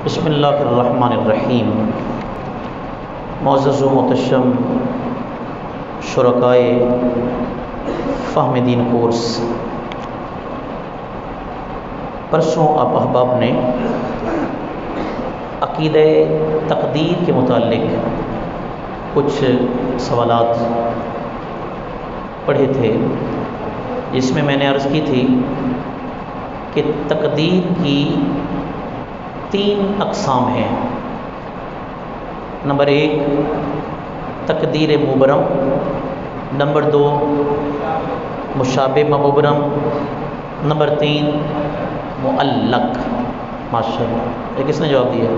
بسم اللہ الرحمن الرحیم۔ معزز و محتشم شرکائے فہم دین کورس، پرسوں آپ احباب نے عقیدہ تقدیر کے متعلق کچھ سوالات پڑھے تھے، جس میں میں نے عرض کی تھی کہ تقدیر کی 3 اقسام ہیں۔ نمبر 1 تقدیر مبرم، نمبر 2 مشابہ مبرم، نمبر 3 معلق۔ ماشاء اللہ، یہ کس نے جواب دیا؟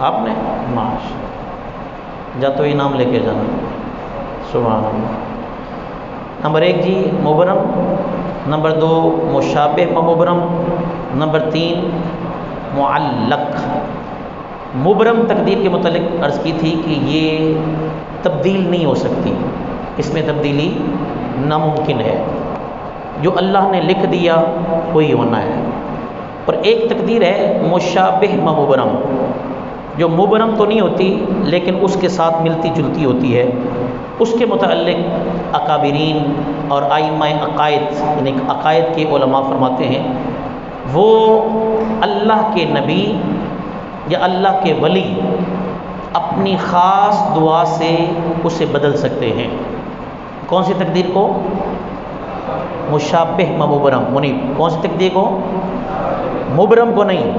آپ نے؟ ماشاء اللہ، جا تو انعام لے کے جانا۔ سبحان اللہ۔ نمبر 1 جی مبرم، نمبر 2 مشابہ مبرم، نمبر 3 معلق۔ مبرم تقدیر کے متعلق عرض کی تھی کہ یہ تبدیل نہیں ہو سکتی، اس میں تبدیلی ناممکن ہے، جو اللہ نے لکھ دیا وہی ہونا ہے۔ اور ایک تقدیر ہے مشابہ مبرم، جو مبرم تو نہیں ہوتی لیکن اس کے ساتھ ملتی جلتی ہوتی ہے۔ اس کے متعلق اکابرین اور ائمہ عقائد یعنی عقائد کے علماء فرماتے ہیں وہ اللہ کے نبی یا اللہ کے ولی اپنی خاص دعا سے اسے بدل سکتے ہیں۔ کون سی تقدیر کو؟ مشابہ مبرم۔ منیب، کون سی تقدیر کو؟ مبرم کو نہیں،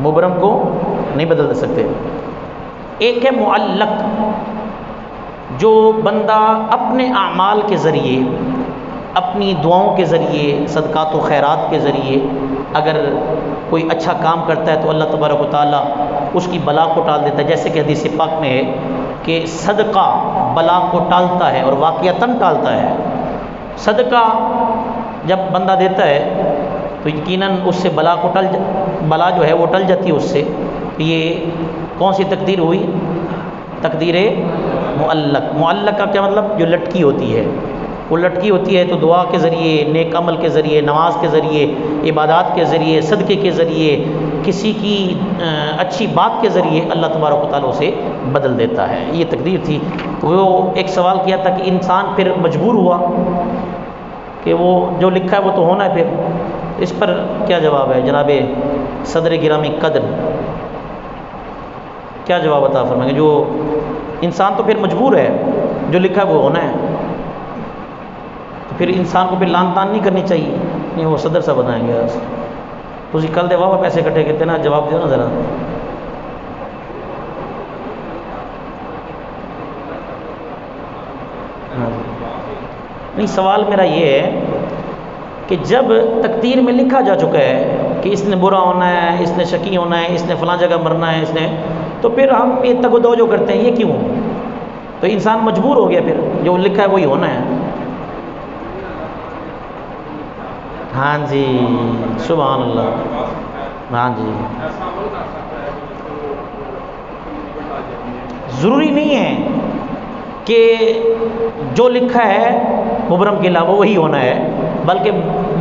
مبرم کو نہیں بدل سکتے۔ ایک ہے معلق، جو بندہ اپنے اعمال کے ذریعے، اپنی دعاؤں کے ذریعے، صدقات و خیرات کے ذریعے اگر کوئی اچھا کام کرتا ہے تو اللہ تبارک و تعالیٰ اس کی بلا کو ٹال دیتا ہے، جیسے کہ حدیث پاک میں ہے کہ صدقہ بلا کو ٹالتا ہے اور واقعتاً ٹالتا ہے۔ صدقہ جب بندہ دیتا ہے تو یقیناً اس سے بلا جو ہے وہ ٹل جاتی ہے اس سے۔ یہ کون سی تقدیر ہوئی؟ تقدیر معلق۔ معلق کا کیا مطلب؟ جو لٹکی ہوتی ہے، وہ لٹکی ہوتی ہے تو دعا کے ذریعے، نیک عمل کے ذریعے، نماز کے ذریعے، عبادات کے ذریعے، صدقے کے ذریعے، کسی کی اچھی بات کے ذریعے اللہ تبارک و تعالیٰ اسے بدل دیتا ہے۔ یہ تقدیر تھی۔ وہ ایک سوال کیا تھا کہ انسان پھر مجبور ہوا کہ وہ جو لکھا ہے وہ تو ہونا ہے، پھر اس پر کیا جواب ہے جناب صدر گرامی قدر؟ کیا جواب عطا فرمائیں گے؟ جو انسان تو پھر مجبور ہے، جو لکھا ہے وہ ہونا ہے، تو پھر انسان کو پھر لان تان نہیں کرنی چاہیے۔ نہیں، وہ صدر صاحب بتائیں گے۔ تھی کل دے واہ پیسے کٹے کہتے نا، جواب دو نا ذرا۔ نہیں، سوال میرا یہ ہے کہ جب تقدیر میں لکھا جا چکا ہے کہ اس نے برا ہونا ہے، اس نے شقی ہونا ہے، اس نے فلاں جگہ مرنا ہے، اس نے، تو پھر ہم یہ تگ و دو جو کرتے ہیں یہ کیوں؟ تو انسان مجبور ہو گیا، پھر جو لکھا ہے وہی ہونا ہے۔ ہاں جی، سبحان اللہ۔ ہاں جی، ضروری نہیں ہے کہ جو لکھا ہے مبرم کے علاوہ وہی ہونا ہے، بلکہ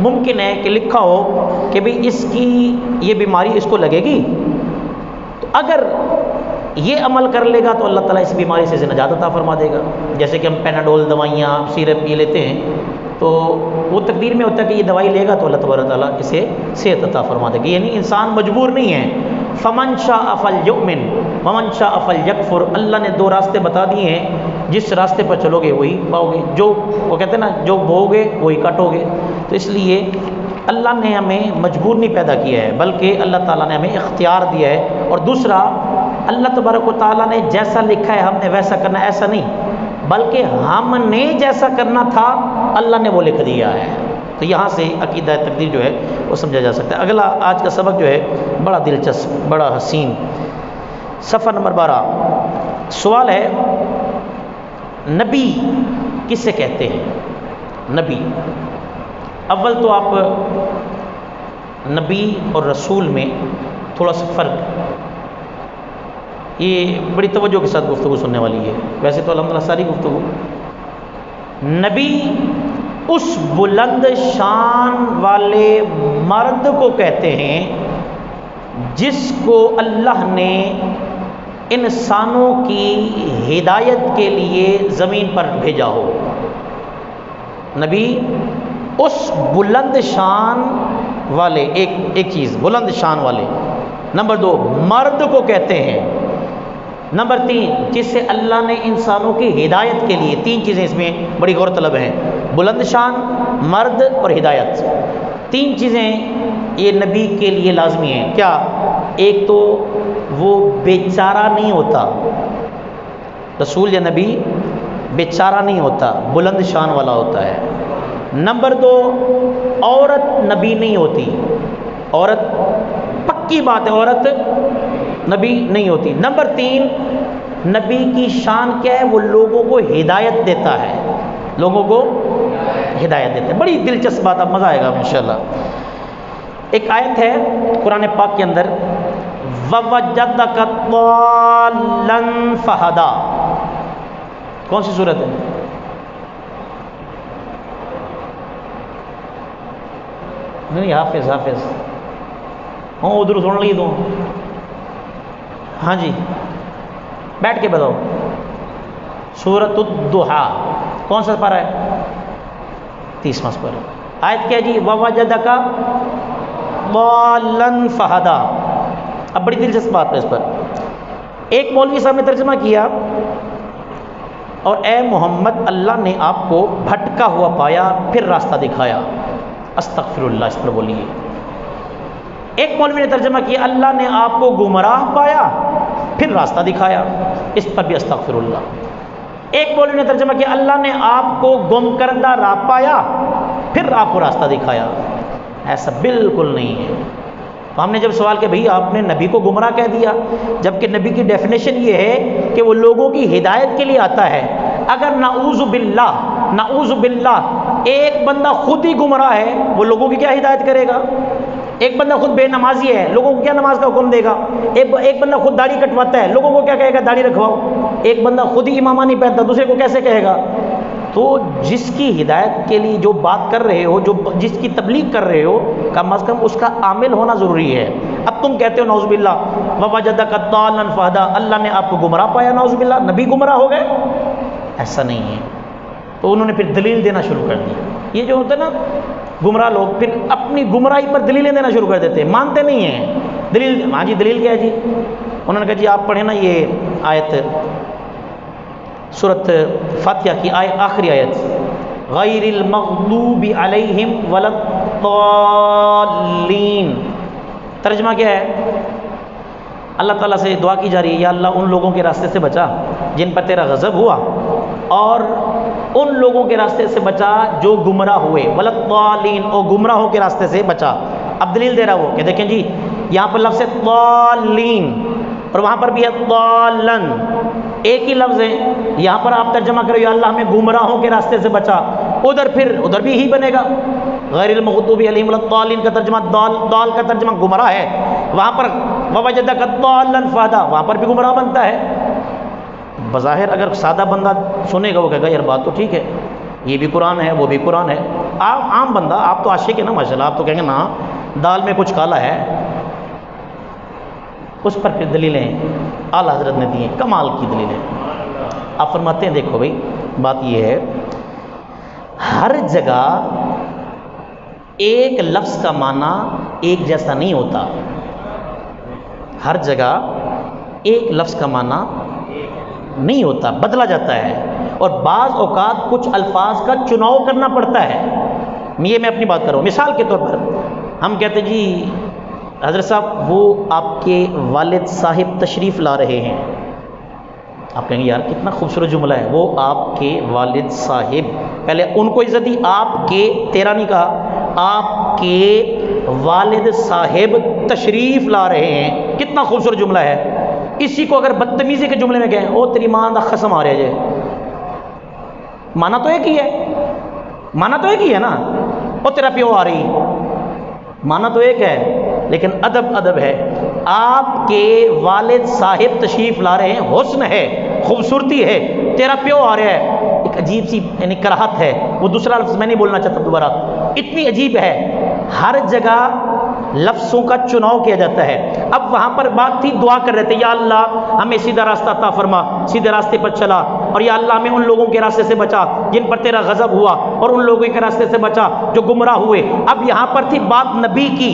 ممکن ہے کہ لکھا ہو کہ بھئی اس کی یہ بیماری اس کو لگے گی، تو اگر یہ عمل کر لے گا تو اللہ تعالیٰ اس بیماری سے نجات عطا فرما دے گا۔ جیسے کہ ہم پیناڈول دوائیاں، سیرپ یہ لیتے ہیں تو وہ تقدیر میں ہوتا ہے کہ یہ دوائی لے گا تو اللہ تبارک تعالیٰ اسے صحت عطا فرما دے گا۔ یعنی انسان مجبور نہیں ہے۔ فمن شاء فلیؤمن ومن شاء فلیکفر، اللہ نے 2 راستے بتا دیے ہیں، جس راستے پر چلو گے وہی پاؤ گے، جو وہ کہتے ہیں نا جو بو گے وہی کٹو گے۔ تو اس لیے اللہ نے ہمیں مجبور نہیں پیدا کیا ہے، بلکہ اللہ تعالیٰ نے ہمیں اختیار دیا ہے۔ اور دوسرا، اللہ تبارک و تعالیٰ نے جیسا لکھا ہے ہم نے ویسا کرنا، ایسا نہیں، بلکہ ہم نے جیسا کرنا تھا اللہ نے وہ لکھ دیا ہے۔ تو یہاں سے عقیدہ تقدیر جو ہے وہ سمجھا جا سکتا ہے۔ اگلا آج کا سبق جو ہے بڑا دلچسپ، بڑا حسین، صفحہ نمبر 12۔ سوال ہے نبی کس سے کہتے ہیں؟ نبی، اول تو آپ نبی اور رسول میں تھوڑا سا فرق، یہ بڑی توجہ کے ساتھ گفتگو سننے والی ہے، ویسے تو الحمدللہ ساری گفتگو۔ نبی اس بلند شان والے مرد کو کہتے ہیں جس کو اللہ نے انسانوں کی ہدایت کے لیے زمین پر بھیجا ہو. نبی اس بلند شان والے، ایک چیز بلند شان والے. نمبر 2 مرد کو کہتے ہیں. نمبر 3 جس سے اللہ نے انسانوں کی ہدایت کے لیے، 3 چیزیں اس میں بڑی غور طلب ہیں، بلند شان، مرد اور ہدایت. 3 چیزیں یہ نبی کے لیے لازمی ہیں. کیا؟ ایک تو وہ بیچارہ نہیں ہوتا، رسول یا نبی بیچارہ نہیں ہوتا، بلند شان والا ہوتا ہے. نمبر 2 عورت نبی نہیں ہوتی، عورت پکی بات ہے، عورت نبی نہیں ہوتی. نمبر 3 نبی کی شان کیا ہے؟ وہ لوگوں کو ہدایت دیتا ہے، لوگوں کو ہدایت دیتا ہے. بڑی دلچسپ بات، اب مزہ آئے گا انشاءاللہ. ایک آیت ہے قرآن پاک کے اندر، وَوَجَدَكَ ضَالًّا فَهَدَىٰ. کون سی صورت ہے؟ نہیں، حافظ ہوں ادھر سن لی تو. ہاں جی بیٹھ کے بتاؤ. سورۃ الضحیٰ کون سا پارہ ہے؟ 30واں پارہ. آیت کیا جی؟ وَوَجَدَكَ ضَالًّا فَهَدَىٰ. اب بڑی دلچسپ بات ہے اس پر. ایک مولوی صاحب نے ترجمہ کیا، اور اے محمد اللہ نے آپ کو بھٹکا ہوا پایا پھر راستہ دکھایا. استغفر اللہ، اس پر بولیے. ایک مولوی نے ترجمہ کیا، اللہ نے آپ کو گمراہ پایا پھر راستہ دکھایا. اس پر بھی استغفر اللہ. ایک مولوی نے ترجمہ کیا، اللہ نے آپ کو گم کردہ راہ پایا پھر آپ کو راستہ دکھایا. ایسا بالکل نہیں ہے. تو ہم نے جب سوال کیا بھئی آپ نے نبی کو گمراہ کہہ دیا، جبکہ نبی کی ڈیفینیشن یہ ہے کہ وہ لوگوں کی ہدایت کے لیے آتا ہے. اگر نعوذ باللہ ایک بندہ خود ہی گمراہ ہے، وہ لوگوں کی کیا ہدایت کرے گا؟ ایک بندہ خود بے نمازی ہے، لوگوں کو کیا نماز کا حکم دے گا؟ ایک بندہ خود داڑھی کٹواتا ہے، لوگوں کو کیا کہے گا؟ داڑھی رکھواؤ. ایک بندہ خود ہی امامہ نہیں پہنتا، دوسرے کو کیسے کہے گا؟ تو جس کی ہدایت کے لیے جو بات کر رہے ہو، جس کی تبلیغ کر رہے ہو، کم از کم اس کا عامل ہونا ضروری ہے. اب تم کہتے ہو نعوذ باللہ وَوَجَدَكَ ضَالًّا فَهَدَىٰ، اللہ نے آپ کو گمراہ پایا، نعوذ باللہ نبی گمراہ ہو گئے. ایسا نہیں ہے. تو انہوں نے پھر دلیل دینا شروع کر دی. یہ جو ہوتا ہے نا گمراہ لوگ، پھر اپنی گمراہی پر دلیلیں دینا شروع کر دیتے ہیں، مانتے نہیں ہیں. دلیل، ہاں جی دلیل کیا ہے جی؟ انہوں نے کہا جی آپ پڑھیں نا یہ آیت سورۃ فاتحہ کی آخری آیت، غیر المغضوب علیہم ولا الضالین. ترجمہ کیا ہے؟ اللہ تعالیٰ سے دعا کی جا رہی ہے، یا اللہ ان لوگوں کے راستے سے بچا جن پر تیرا غضب ہوا، اور ان لوگوں کے راستے سے بچا جو گمراہ ہوئے، ولا الضالین، اور گمراہوں کے راستے سے بچا. اب دلیل دے رہا وہ کہ دیکھیں جی یہاں پر لفظ ہے ضالین اور وہاں پر بھی ہے ضالن، ایک ہی لفظ ہے. یہاں پر آپ ترجمہ کرو یا اللہ ہمیں گمراہوں کے راستے سے بچا، ادھر بھی ہی بنے گا غیر المغضوب علیہم ولا الضالین کا ترجمہ، ضال کا ترجمہ گمراہ ہے. وہاں پر وَوَجَدَكَ ضَالًّا فَهَدَىٰ، وہاں پر بھی گمراہ بنتا ہے. بظاہر اگر سادہ بندہ سنے گا وہ کہے گا یار بات تو ٹھیک ہے، یہ بھی قرآن ہے وہ بھی قرآن ہے. عام بندہ، آپ تو عاشق ہے نا ماشاءاللہ، آپ تو کہیں گے نا دال میں کچھ کالا ہے. اس پر پھر دلیلیں اعلیٰ حضرت نے دی ہیں، کمال کی دلیلیں. آپ فرماتے ہیں دیکھو بھائی بات یہ ہے، ہر جگہ ایک لفظ کا معنی ایک جیسا نہیں ہوتا. ہر جگہ ایک لفظ کا معنی نہیں ہوتا، بدلا جاتا ہے، اور بعض اوقات کچھ الفاظ کا چناؤ کرنا پڑتا ہے. یہ میں اپنی بات کر رہا ہوں. مثال کے طور پر ہم کہتے ہیں جی حضرت صاحب وہ آپ کے والد صاحب تشریف لا رہے ہیں. آپ کہیں گے یار کتنا خوبصورت جملہ ہے، وہ آپ کے والد صاحب، پہلے ان کو عزت دی، آپ کے، تیرا نہیں کہا، آپ کے والد صاحب تشریف لا رہے ہیں. کتنا خوبصورت جملہ ہے. اسی کو اگر بدتمیزی کے جملے میں کہیں او تیری ماں دا قسم آ رہا ہے، مانا تو ایک ہی ہے، مانا تو ایک ہی ہے نا، او تیرا پیو آ رہی، مانا تو ایک ہے لیکن ادب ہے. آپ کے والد صاحب تشریف لا رہے ہیں، حسن ہے، خوبصورتی ہے، تیرا پیو آ رہا ہے، ایک عجیب سی یعنی کراہت ہے. وہ دوسرا لفظ میں نہیں بولنا چاہتا دوبارہ، اتنی عجیب ہے. ہر جگہ لفظوں کا چناؤ کیا جاتا ہے. اب وہاں پر بات تھی، دعا کر رہے تھے، یا اللہ ہمیں سیدھا راستہ عطا فرما، سیدھے راستے پر چلا، اور یا اللہ ہمیں ان لوگوں کے راستے سے بچا جن پر تیرا غضب ہوا، اور ان لوگوں کے راستے سے بچا جو گمراہ ہوئے۔ اب یہاں پر تھی بات نبی کی،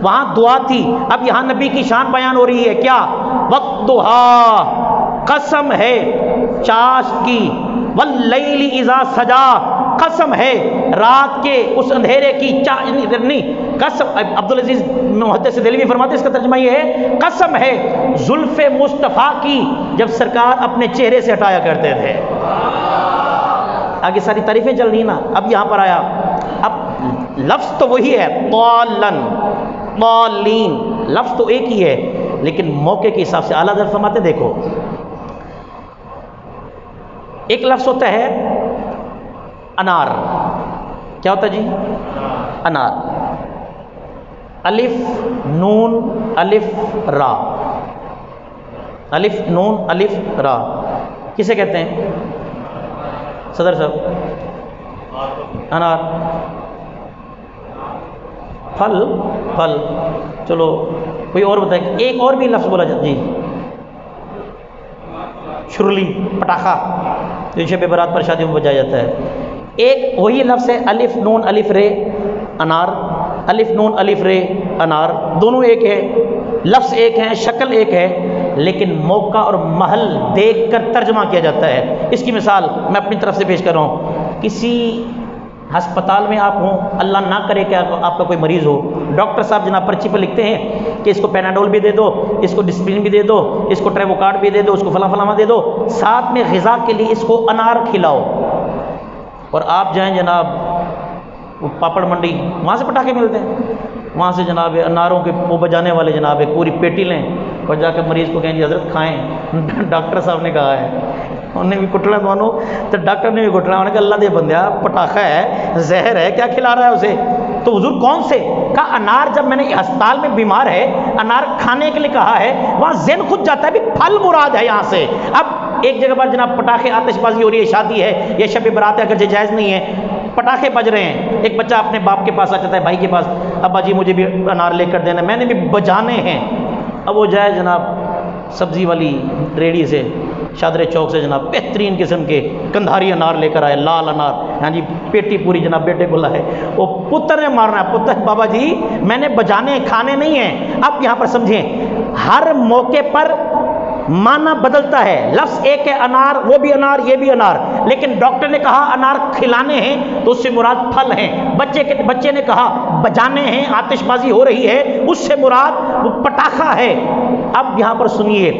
وہاں دعا تھی، اب یہاں نبی کی شان بیان ہو رہی ہے، کیا؟ وَالضُّحَىٰ، قسم ہے چاشت کی، وَاللَّيْلِ اِذَا سَجَا، قسم ہے رات کے اس اندھیرے کی، نہیں قسم، عبدالعزیز محدث دہلوی فرماتے ہیں اس کا ترجمہ یہ ہے، قسم ہے زلف مصطفیٰ کی جب سرکار اپنے چہرے سے ہٹایا کرتے تھے۔ آگے ساری تعریفیں چل رہی نا، اب یہاں پر آیا، اب لفظ تو وہی ہے، طالن طالین، لفظ تو ایک ہی ہے، لیکن موقع کے حساب سے اعلیٰ حضرت فرماتے دیکھو، ایک لفظ ہوتا ہے انار، کیا ہوتا ہے جی؟ انار، الف نون الف را، الف نون الف را، کسے کہتے ہیں صدر صاحب؟ انار، پھل، پھل، چلو کوئی اور بتائے، ایک اور بھی لفظ بولا جاتا جی، شرلی، پٹاخہ، جو شب برات پر شادیوں میں بجایا جاتا ہے، ایک وہی لفظ ہے الف نون الف رے انار، الف نون الف رے انار، دونوں ایک ہے، لفظ ایک ہے، شکل ایک ہے، لیکن موقع اور محل دیکھ کر ترجمہ کیا جاتا ہے۔ اس کی مثال میں اپنی طرف سے پیش کر رہا ہوں، کسی ہسپتال میں آپ ہوں، اللہ نہ کرے کہ آپ کا کوئی مریض ہو، ڈاکٹر صاحب جناب پرچی پر لکھتے ہیں کہ اس کو پیناڈول بھی دے دو، اس کو ڈسپلن بھی دے دو، اس کو ٹریوکارڈ بھی دے دو، اس کو فلاں فلاں دے دو، ساتھ میں غذا کے لیے اس کو انار کھلاؤ، اور آپ جائیں جناب وہ پاپڑ منڈی، وہاں سے پٹاخے ملتے ہیں، وہاں سے جناب اناروں کے وہ بجانے والے جناب ایک پوری پیٹی لیں اور جا کے مریض کو کہیں جی حضرت کھائیں، ڈاکٹر صاحب نے کہا ہے، انہوں نے بھی کٹنا دونوں، تو ڈاکٹر نے بھی کٹنا، انہوں نے کہا اللہ دے بندیا پٹاخہ ہے، زہر ہے، کیا کھلا رہا ہے اسے؟ تو حضور کون سے؟ کہا انار، جب میں نے ہسپتال میں بیمار ہے انار کھانے کے لیے کہا ہے، وہاں ذہن خود جاتا ہے بھی پھل مراد ہے یہاں سے۔ اب ایک جگہ پر جناب پٹاخے آتش بازی ہو رہی ہے، شادی ہے، یہ شب برات ہے، اگرچہ جائز نہیں ہے، پٹاخے بج رہے ہیں، ایک بچہ اپنے باپ کے پاس آ جاتا ہے، بھائی کے پاس، ابا جی مجھے بھی انار لے کر دینا، میں نے بھی بجانے ہیں، اب وہ جائے جناب سبزی والی ریڑھی سے، شادر چوک سے جناب بہترین قسم کے کندھاری انار لے کر آئے، لال انار، ہاں جی پیٹی پوری جناب بیٹے کو لائے، وہ پتر نے مارنا ہے، پتر بابا جی میں نے بجانے کھانے نہیں ہیں۔ اب یہاں پر سمجھیں ہر موقع پر معنی بدلتا ہے، لفظ ایک ہے انار، وہ بھی انار یہ بھی انار، لیکن ڈاکٹر نے کہا انار کھلانے ہیں تو اس سے مراد پھل ہیں، بچے نے کہا بجانے ہیں، آتش بازی ہو رہی ہے، اس سے مراد وہ پٹاخہ ہے۔ اب یہاں پر سنیے،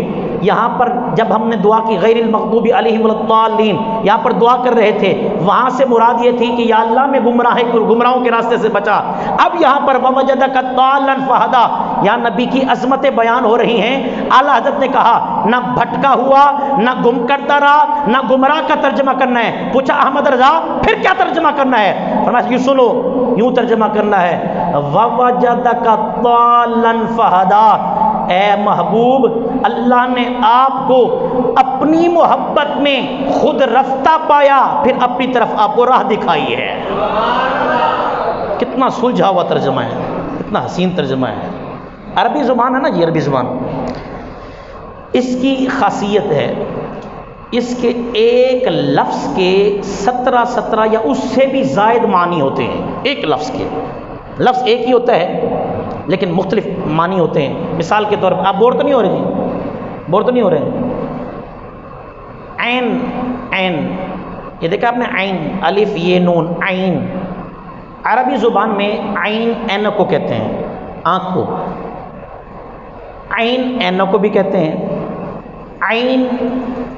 یہاں پر جب ہم نے دعا کی غیر المغضوب علیہم ولا الضالین، یہاں پر دعا کر رہے تھے، وہاں سے مراد یہ تھی کہ یا اللہ میں گمراہوں کے راستے سے بچا۔ اب یہاں پر ووجدک ضالا فہدی، یا نبی کی عظمتیں بیان ہو رہی ہیں، اعلیٰ حضرت نے کہا نہ بھٹکا ہوا، نہ گم کرتا رہا، نہ گمراہ کا ترجمہ کرنا ہے۔ پوچھا احمد رضا پھر کیا ترجمہ کرنا ہے؟ فرمایا یوں سنو، یوں ترجمہ کرنا ہے، ووجدک ضالا فہدی، اے محبوب اللہ نے آپ کو اپنی محبت میں خود رفتہ پایا، پھر اپنی طرف آپ کو راہ دکھائی ہے۔ کتنا سلجھا ہوا ترجمہ ہے، کتنا حسین ترجمہ ہے، عربی زبان ہے نا جی، عربی زبان، اس کی خاصیت ہے اس کے ایک لفظ کے 17 یا اس سے بھی زائد معنی ہوتے ہیں، ایک لفظ کے، لفظ ایک ہی ہوتا ہے لیکن مختلف معنی ہوتے ہیں۔ مثال کے طور پر آپ بور تو نہیں ہو رہے جی، بور تو نہیں ہو رہے؟ عین، عین، یہ دیکھا آپ نے، عین، الف یہ نون، عین، عربی زبان میں عین عین کو کہتے ہیں، آنکھ کو، عین عین کو بھی کہتے ہیں، عین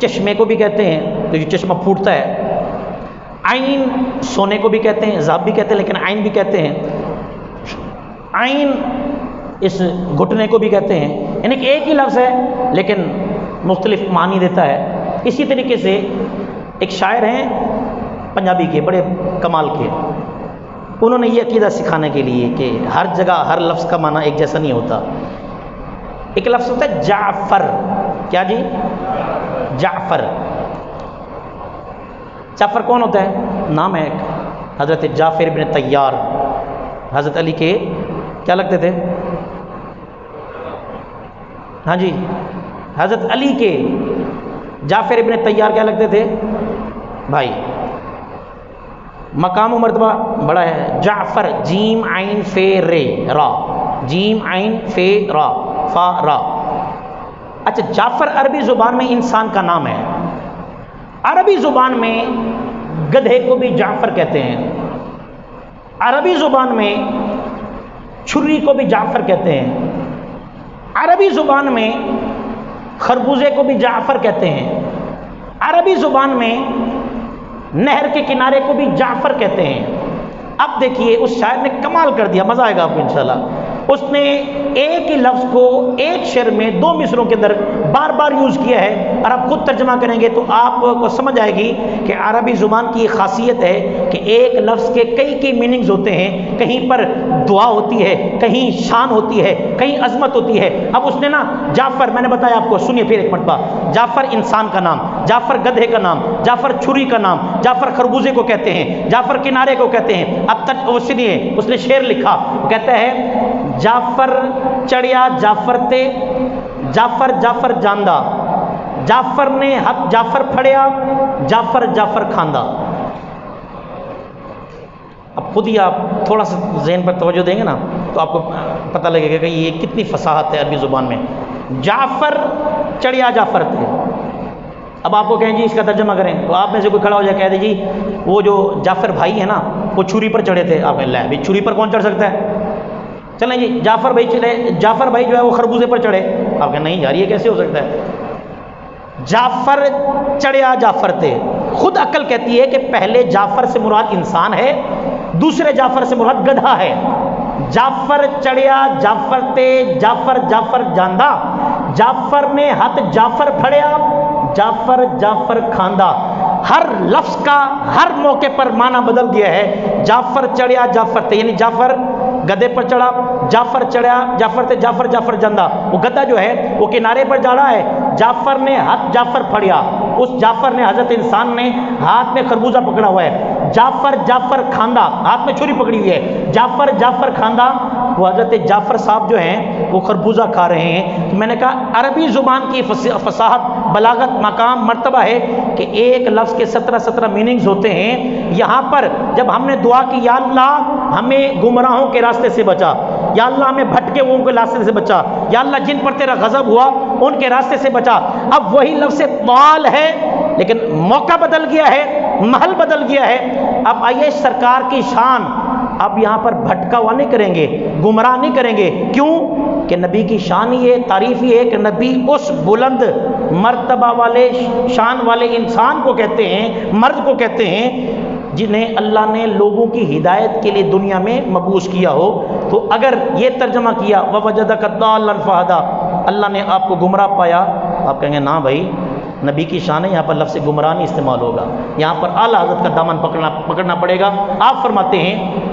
چشمے کو بھی کہتے ہیں، تو یہ چشمہ پھوٹتا ہے، عین سونے کو بھی کہتے ہیں، زاب بھی کہتے ہیں، لیکن عین بھی کہتے ہیں، عین اس گھٹنے کو بھی کہتے ہیں، یعنی کہ ایک ہی لفظ ہے لیکن مختلف معنی دیتا ہے۔ اسی طریقے سے ایک شاعر ہیں پنجابی کے، بڑے کمال کے، انہوں نے یہ عقیدہ سکھانے کے لیے کہ ہر جگہ ہر لفظ کا معنی ایک جیسا نہیں ہوتا۔ ایک لفظ ہوتا ہے جعفر، کیا جی؟ جعفر، جعفر کون ہوتا ہے؟ نام ہے ایک، حضرت جعفر بن طیار، حضرت علی کے کیا لگتے تھے؟ ہاں جی، حضرت علی کے جعفر ابن طیار کیا لگتے تھے بھائی؟ مقام و مرتبہ بڑا ہے، جعفر جیم عین فے رے را، جیم عین فے را فا را۔ اچھا، جعفر عربی زبان میں انسان کا نام ہے، عربی زبان میں گدھے کو بھی جعفر کہتے ہیں، عربی زبان میں چھری کو بھی جعفر کہتے ہیں، عربی زبان میں خربوزے کو بھی جعفر کہتے ہیں، عربی زبان میں نہر کے کنارے کو بھی جعفر کہتے ہیں۔ اب دیکھیے اس شاعر نے کمال کر دیا، مزہ آئے گا آپ کو انشاءاللہ۔ اس نے ایک ہی لفظ کو ایک شعر میں 2 مصروں کے اندر بار بار یوز کیا ہے، اور آپ خود ترجمہ کریں گے تو آپ کو سمجھ آئے گی کہ عربی زبان کی خاصیت ہے کہ ایک لفظ کے کئی میننگز ہوتے ہیں، کہیں پر دعا ہوتی ہے، کہیں شان ہوتی ہے، کہیں عظمت ہوتی ہے۔ اب اس نے نا جعفر، میں نے بتایا آپ کو، سنیے پھر ایک مرتبہ، جعفر انسان کا نام، جعفر گدھے کا نام، جعفر چھری کا نام، جعفر خربوزے کو کہتے ہیں، جعفر کنارے کو کہتے ہیں۔ اب تک وہ سنیے، اس نے شعر لکھا، وہ کہتا ہے جعفر چڑیا جعفر تے، جعفر جعفر جاندہ، جعفر نے حق جعفر پھڑیا، جعفر جعفر کھاندہ۔ اب خود ہی آپ تھوڑا سا ذہن پر توجہ دیں گے نا تو آپ کو پتہ لگے گا کہ یہ کتنی فصاحت ہے عربی زبان میں۔ جعفر چڑیا جعفر تھے۔ اب آپ کو کہیں جی اس کا ترجمہ کریں، تو آپ میں سے کوئی کھڑا ہو جائے کہہ دے جی وہ جو جعفر بھائی ہے نا وہ چھری پر چڑھے تھے۔ آپ کہیں لے چھری پر کون چڑھ سکتا ہے؟ چلیں جی جعفر بھائی چلے، جعفر بھائی جو ہے وہ خربوزے پر چڑھے۔ آپ کہیں نہیں یار یہ کیسے ہو سکتا ہے؟ جعفر چڑھیا جعفر تھے۔ خود عقل کہتی ہے کہ پہلے جعفر سے مراد انسان ہے، دوسرے جعفر سے مراد گدھا ہے۔ جعفر چڑھیا جعفر تے، جعفر جعفر جاندہ، جعفر نے ہاتھ جعفر پھڑیا، جعفر جعفر کھاندہ۔ ہر لفظ کا ہر موقع پر معنی بدل گیا ہے۔ جعفر چڑھیا جعفر تے یعنی جعفر گدھے پر چڑھا، جعفر چڑھیا جعفر تے، جعفر جعفر جاندہ، وہ گدھا جو ہے وہ کنارے پر جا رہا ہے۔ جعفر نے ہاتھ جعفر پھڑیا، اس جعفر نے حضرت انسان نے ہاتھ میں خربوزہ پکڑا ہوا ہے۔ جعفر جعفر کھاندہ، ہاتھ میں چھری پکڑی ہوئی ہے۔ جعفر جعفر کھاندہ، وہ حضرت جعفر صاحب جو ہیں وہ خربوزہ کھا رہے ہیں۔ تو میں نے کہا عربی زبان کی فصاحت، بلاغت، مقام، مرتبہ ہے کہ ایک لفظ کے 17 میننگز ہوتے ہیں۔ یہاں پر جب ہم نے دعا کی یا اللہ ہمیں گمراہوں کے راستے سے بچا، یا اللہ ہمیں بھٹکے ہوئوں کے راستے سے بچا، یا اللہ جن پر تیرا غضب ہوا ان کے راستے سے بچا، اب وہی لفظ طال ہے لیکن موقع بدل گیا ہے، محل بدل گیا ہے۔ اب آئیے سرکار کی شان اب یہاں پر بھٹکا ہوا نہیں کریں گے، گمراہ نہیں کریں گے۔ کیوں کہ نبی کی شان یہ تعریف یہ ہے کہ نبی اس بلند مرتبہ والے شان والے انسان کو کہتے ہیں، مرد کو کہتے ہیں جنہیں اللہ نے لوگوں کی ہدایت کے لیے دنیا میں مبعوث کیا ہو۔ تو اگر یہ ترجمہ کیا وَوَجَدَكَ ضَالًّا فَهَدَىٰ، اللہ نے آپ کو گمراہ پایا، آپ کہیں گے نا بھائی نبی کی شان ہے، یہاں پر لفظ گمراہ نہیں استعمال ہوگا، یہاں پر اعلیٰ حضرت کا دامن پکڑنا پڑے گا۔ آپ فرماتے ہیں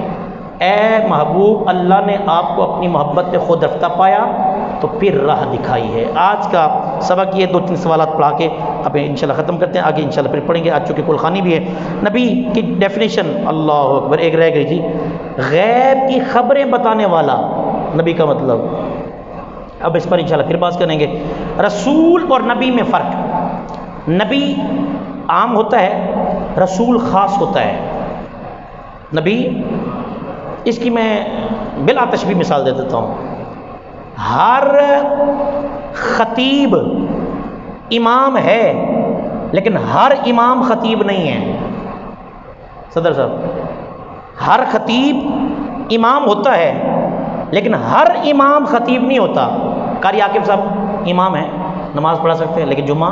اے محبوب اللہ نے آپ کو اپنی محبت میں خود رفتہ پایا تو پھر راہ دکھائی ہے۔ آج کا سبق یہ 2-3 سوالات پڑھا کے اب انشاءاللہ ختم کرتے ہیں، آگے انشاءاللہ پھر پڑھیں گے۔ آج چونکہ کلخانی بھی ہے، نبی کی ڈیفینیشن اللہ اکبر ایک رہ گئی جی، غیب کی خبریں بتانے والا نبی کا مطلب، اب اس پر انشاءاللہ پھر بات کریں گے۔ رسول اور نبی میں فرق، نبی عام ہوتا ہے، رسول خاص ہوتا ہے۔ نبی اس کی میں بلا تشبیہ مثال دے دیتا ہوں، ہر خطیب امام ہے لیکن ہر امام خطیب نہیں ہے۔ صدر صاحب، ہر خطیب امام ہوتا ہے لیکن ہر امام خطیب نہیں ہوتا۔ قاری عاقب صاحب امام ہیں، نماز پڑھا سکتے ہیں لیکن جمعہ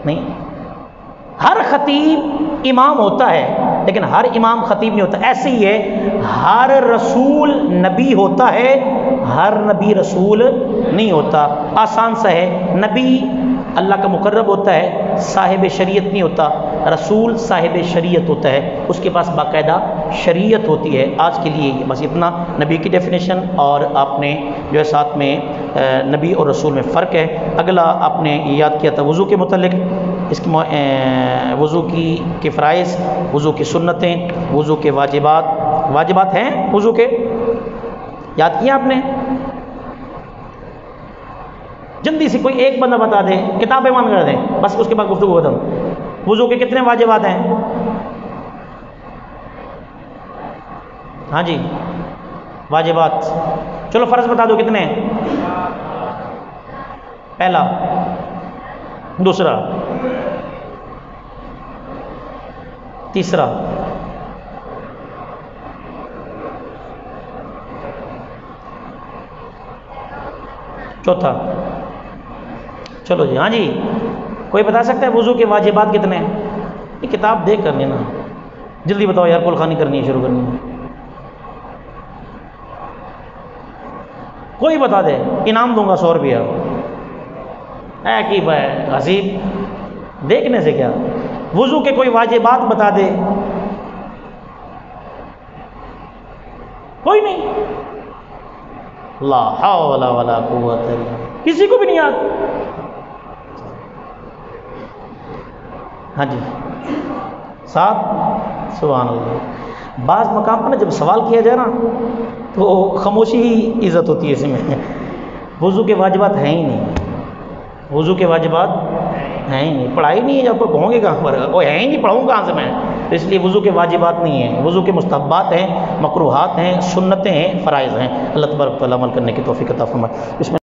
نہیں۔ ہر خطیب امام ہوتا ہے لیکن ہر امام خطیب نہیں ہوتا۔ ایسے ہی ہے ہر رسول نبی ہوتا ہے، ہر نبی رسول نہیں ہوتا۔ آسان سا ہے، نبی اللہ کا مقرب ہوتا ہے، صاحب شریعت نہیں ہوتا، رسول صاحب شریعت ہوتا ہے، اس کے پاس باقاعدہ شریعت ہوتی ہے۔ آج کے لیے بس اتنا نبی کی ڈیفینیشن، اور آپ نے جو ہے ساتھ میں نبی اور رسول میں فرق ہے۔ اگلا آپ نے یاد کیا تھا وضو کے متعلق، اس کی وضو کی فرائض، وضو کی سنتیں، وضو کے واجبات ہیں وضو کے، یاد کیا آپ نے؟ جلدی سے کوئی ایک بندہ بتا دے، کتابیں بند کر دیں، بس اس کے بعد گفتگو ختم۔ وضو کے کتنے واجبات ہیں؟ ہاں جی واجبات، چلو فرض بتا دو کتنے ہیں؟ پہلا، دوسرا، تیسرا، چوتھا۔ چلو جی، ہاں جی کوئی بتا سکتا ہے وضو کے واجبات کتنے ہیں؟ یہ کتاب دیکھ کر لینا، جلدی بتاؤ یار، کل خانی کرنی ہے، شروع کرنی ہے۔ کوئی بتا دے، انعام دوں گا 100 روپیہ۔ اے کی بھائی حسیب، دیکھنے سے کیا، وضو کے کوئی واجبات بتا دے۔ کوئی نہیں، لا حول ولا قوت الا باللہ، کسی کو بھی نہیں یاد۔ ہاں جی 7، سبحان اللہ۔ بعض مقام پر نا جب سوال کیا جائے نا تو خاموشی ہی عزت ہوتی ہے اس میں۔ وضو کے واجبات ہیں ہی نہیں، وضو کے واجبات ہیں ہی نہیں، پڑھائی نہیں ہے، جب پر کہوں گے کہاں پر، وہ ہے ہی نہیں، پڑھوں کہاں سے میں؟ تو اس لیے وضو کے واجبات نہیں ہیں، وضو کے مستحبات ہیں، مکروہات ہیں، سنتیں ہیں، فرائض ہیں۔ اللہ تبارک و تعالیٰ عمل کرنے کی توفیق عطا فرمائے۔ اس میں